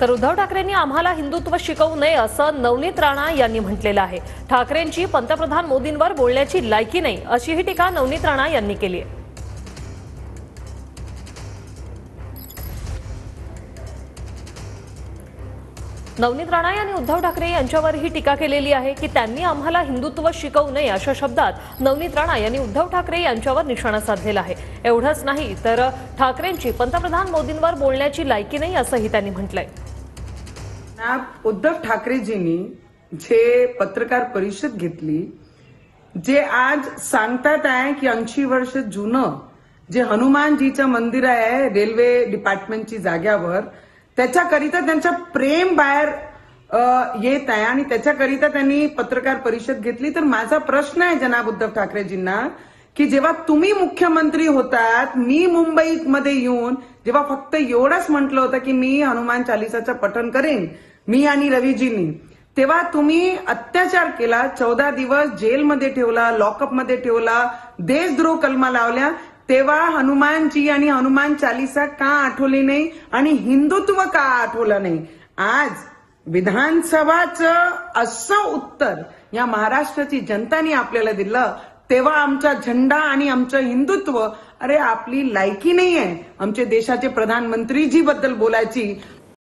तर उद्धव ठाकरेंनी आम्हाला हिंदुत्व शिकवू नये असं नवनीत राणा यांनी म्हटलेलं आहे। ठाकरेंची पंतप्रधान मोदींवर बोलण्याची लायकी नाही अशीही टीका नवनीत राणा यांनी केली आहे। नवनीत राणा यांनी उद्धव ठाकरे यांच्यावर ही टीका केलेली आहे की त्यांनी आम्हाला हिंदुत्व शिकवू नये अशा शब्दात नवनीत राणा यांनी उद्धव ठाकरे यांच्यावर निशाणा साधलेला आहे। एवढंच नाही तर ठाकरेंची पंतप्रधान मोदींवर बोलण्याची लायकी नाही असंही त्यांनी म्हटलंय। उद्धव ठाकरेजींनी जे पत्रकार परिषद घेतली, जे आज सांगतात आहे की 80 वर्ष जुनं जे हनुमानजीचं मंदिर आहे रेल्वे डिपार्टमेंटची जाग्यावर, त्याच्याकरिता त्यांचं प्रेम बाहेर येत आहे आणि त्याच्याकरिता त्यांनी पत्रकार परिषद घेतली। तर माझा प्रश्न आहे जनाब उद्धव ठाकरेजींना की जेव्हा तुम्ही मुख्यमंत्री होतात, मी मुंबईमध्ये येऊन जेव्हा फक्त एवढंच म्हटलं होतं की मी हनुमान चालिसाचं पठण करेन मी आणि रवीजींनी, तेव्हा तुम्ही अत्याचार केला, 14 दिवस जेलमध्ये ठेवला, लॉकअपमध्ये ठेवला, देशद्रोह कलमा लावल्या, तेव्हा हनुमानजी आणि हनुमान चालिसा का आठवली नाही आणि हिंदुत्व का आठवलं नाही? आज विधानसभाचं असं उत्तर या महाराष्ट्राची जनताने आपल्याला दिलं, तेव्हा आमचा झेंडा आणि आमचं हिंदुत्व, अरे आपली लायकी नाही आहे आमच्या देशाचे प्रधानमंत्रीजी बद्दल बोलायची